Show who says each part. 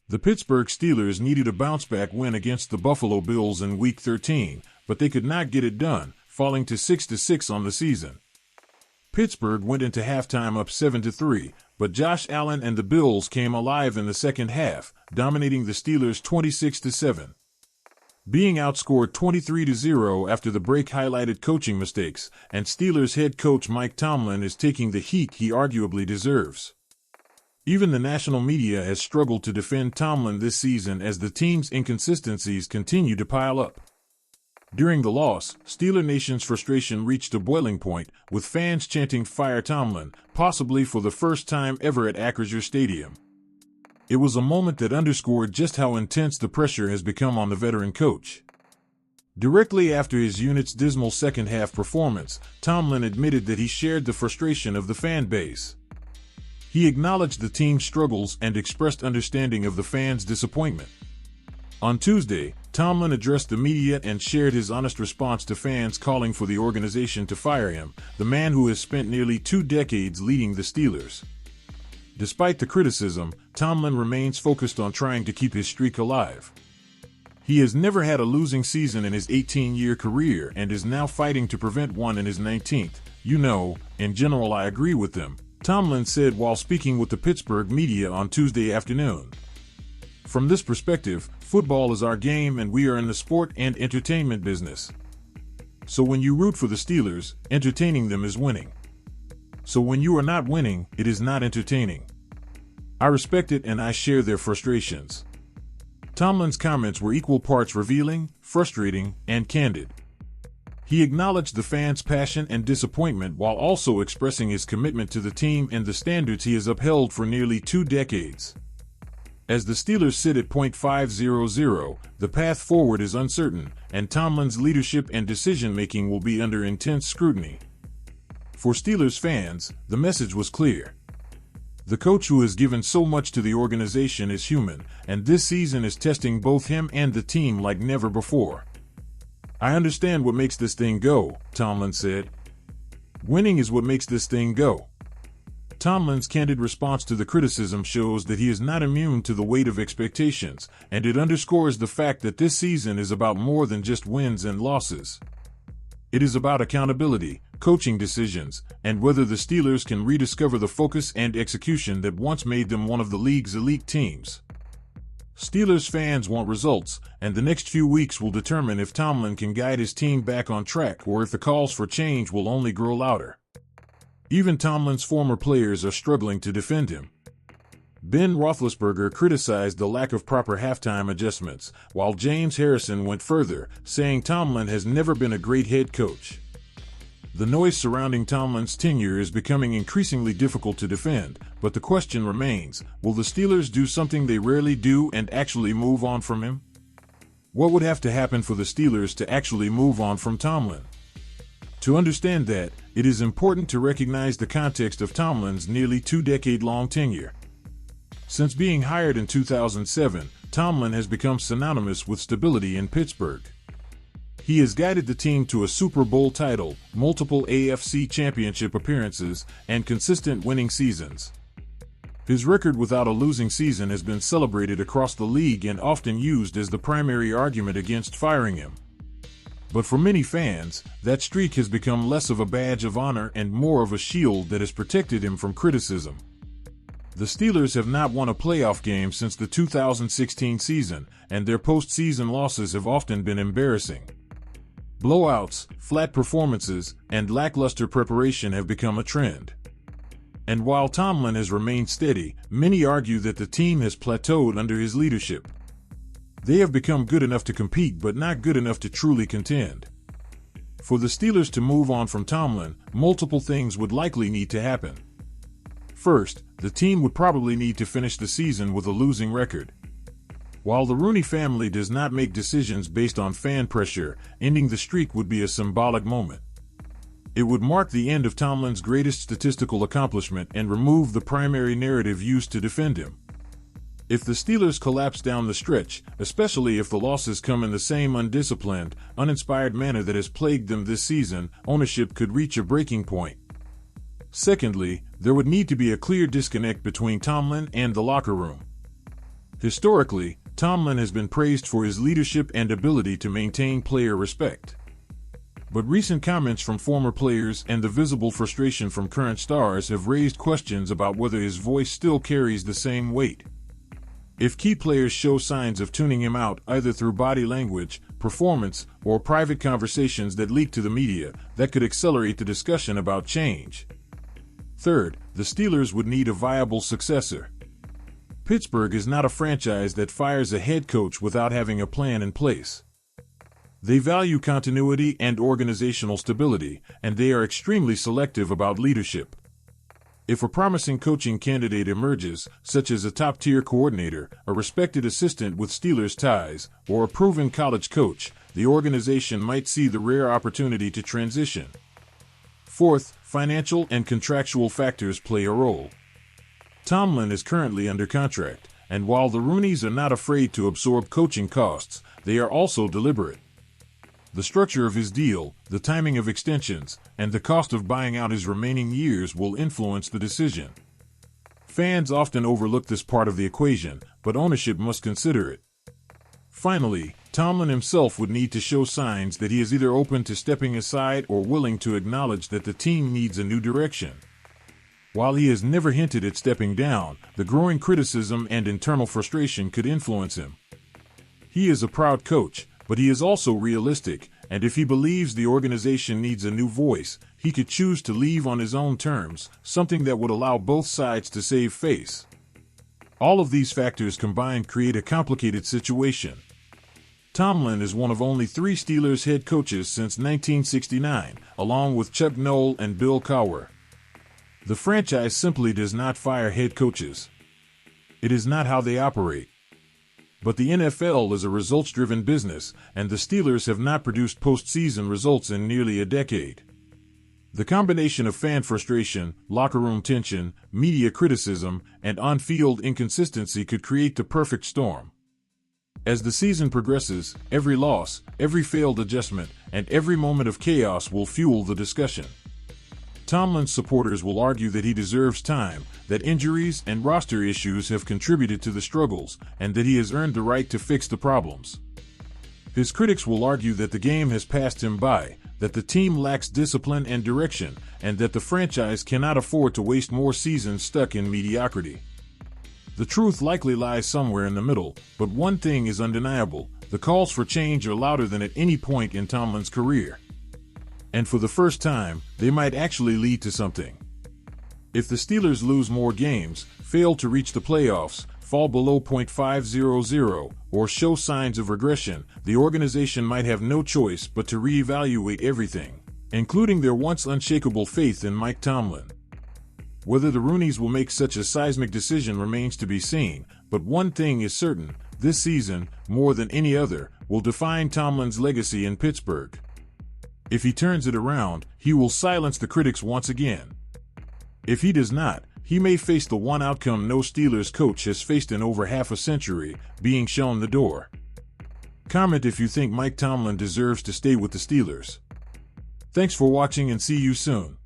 Speaker 1: The Pittsburgh Steelers needed a bounce-back win against the Buffalo Bills in Week 13, but they could not get it done, falling to 6-6 on the season. Pittsburgh went into halftime up 7-3, but Josh Allen and the Bills came alive in the second half, dominating the Steelers 26-7. Being outscored 23-0 after the break highlighted coaching mistakes, and Steelers head coach Mike Tomlin is taking the heat he arguably deserves. Even the national media has struggled to defend Tomlin this season as the team's inconsistencies continue to pile up. During the loss, Steeler Nation's frustration reached a boiling point, with fans chanting "Fire Tomlin," possibly for the first time ever at Acrisure Stadium. It was a moment that underscored just how intense the pressure has become on the veteran coach. Directly after his unit's dismal second-half performance, Tomlin admitted that he shared the frustration of the fan base. He acknowledged the team's struggles and expressed understanding of the fans' disappointment. On Tuesday, Tomlin addressed the media and shared his honest response to fans calling for the organization to fire him, the man who has spent nearly 2 decades leading the Steelers. Despite the criticism, Tomlin remains focused on trying to keep his streak alive. He has never had a losing season in his 18-year career and is now fighting to prevent one in his 19th. In general I agree with them, Tomlin said while speaking with the Pittsburgh media on Tuesday afternoon. From this perspective, football is our game and we are in the sport and entertainment business. So when you root for the Steelers, entertaining them is winning. So when you are not winning, it is not entertaining. I respect it and I share their frustrations. Tomlin's comments were equal parts revealing, frustrating, and candid. He acknowledged the fans' passion and disappointment while also expressing his commitment to the team and the standards he has upheld for nearly 2 decades. As the Steelers sit at .500, the path forward is uncertain, and Tomlin's leadership and decision-making will be under intense scrutiny. For Steelers fans, the message was clear. The coach who has given so much to the organization is human, and this season is testing both him and the team like never before. I understand what makes this thing go, Tomlin said. Winning is what makes this thing go. Tomlin's candid response to the criticism shows that he is not immune to the weight of expectations, and it underscores the fact that this season is about more than just wins and losses. It is about accountability, coaching decisions, and whether the Steelers can rediscover the focus and execution that once made them one of the league's elite teams. Steelers fans want results, and the next few weeks will determine if Tomlin can guide his team back on track or if the calls for change will only grow louder. Even Tomlin's former players are struggling to defend him. Ben Roethlisberger criticized the lack of proper halftime adjustments, while James Harrison went further, saying Tomlin has never been a great head coach. The noise surrounding Tomlin's tenure is becoming increasingly difficult to defend, but the question remains, will the Steelers do something they rarely do and actually move on from him? What would have to happen for the Steelers to actually move on from Tomlin? To understand that, it is important to recognize the context of Tomlin's nearly 2-decade-long tenure. Since being hired in 2007, Tomlin has become synonymous with stability in Pittsburgh. He has guided the team to a Super Bowl title, multiple AFC championship appearances, and consistent winning seasons. His record without a losing season has been celebrated across the league and often used as the primary argument against firing him. But for many fans, that streak has become less of a badge of honor and more of a shield that has protected him from criticism. The Steelers have not won a playoff game since the 2016 season, and their postseason losses have often been embarrassing. Blowouts, flat performances, and lackluster preparation have become a trend. And while Tomlin has remained steady, many argue that the team has plateaued under his leadership. They have become good enough to compete but not good enough to truly contend. For the Steelers to move on from Tomlin, multiple things would likely need to happen. First, the team would probably need to finish the season with a losing record. While the Rooney family does not make decisions based on fan pressure, ending the streak would be a symbolic moment. It would mark the end of Tomlin's greatest statistical accomplishment and remove the primary narrative used to defend him. If the Steelers collapse down the stretch, especially if the losses come in the same undisciplined, uninspired manner that has plagued them this season, ownership could reach a breaking point. Secondly, there would need to be a clear disconnect between Tomlin and the locker room. Historically, Tomlin has been praised for his leadership and ability to maintain player respect. But recent comments from former players and the visible frustration from current stars have raised questions about whether his voice still carries the same weight. If key players show signs of tuning him out either through body language, performance, or private conversations that leak to the media, that could accelerate the discussion about change. Third, the Steelers would need a viable successor. Pittsburgh is not a franchise that fires a head coach without having a plan in place. They value continuity and organizational stability, and they are extremely selective about leadership. If a promising coaching candidate emerges, such as a top-tier coordinator, a respected assistant with Steelers ties, or a proven college coach, the organization might see the rare opportunity to transition. Fourth, financial and contractual factors play a role. Tomlin is currently under contract, and while the Rooneys are not afraid to absorb coaching costs, they are also deliberate. The structure of his deal, the timing of extensions, and the cost of buying out his remaining years will influence the decision. Fans often overlook this part of the equation, but ownership must consider it. Finally, Tomlin himself would need to show signs that he is either open to stepping aside or willing to acknowledge that the team needs a new direction. While he has never hinted at stepping down, the growing criticism and internal frustration could influence him. He is a proud coach, but he is also realistic, and if he believes the organization needs a new voice, he could choose to leave on his own terms, something that would allow both sides to save face. All of these factors combined create a complicated situation. Tomlin is one of only 3 Steelers head coaches since 1969, along with Chuck Noll and Bill Cowher. The franchise simply does not fire head coaches. It is not how they operate. But the NFL is a results-driven business, and the Steelers have not produced postseason results in nearly a decade. The combination of fan frustration, locker room tension, media criticism, and on-field inconsistency could create the perfect storm. As the season progresses, every loss, every failed adjustment, and every moment of chaos will fuel the discussion. Tomlin's supporters will argue that he deserves time, that injuries and roster issues have contributed to the struggles, and that he has earned the right to fix the problems. His critics will argue that the game has passed him by, that the team lacks discipline and direction, and that the franchise cannot afford to waste more seasons stuck in mediocrity. The truth likely lies somewhere in the middle, but one thing is undeniable: the calls for change are louder than at any point in Tomlin's career. And for the first time, they might actually lead to something. If the Steelers lose more games, fail to reach the playoffs, fall below .500, or show signs of regression, the organization might have no choice but to reevaluate everything, including their once unshakable faith in Mike Tomlin. Whether the Rooneys will make such a seismic decision remains to be seen, but one thing is certain: this season, more than any other, will define Tomlin's legacy in Pittsburgh. If he turns it around, he will silence the critics once again. If he does not, he may face the one outcome no Steelers coach has faced in over half a century: being shown the door. Comment if you think Mike Tomlin deserves to stay with the Steelers. Thanks for watching and see you soon.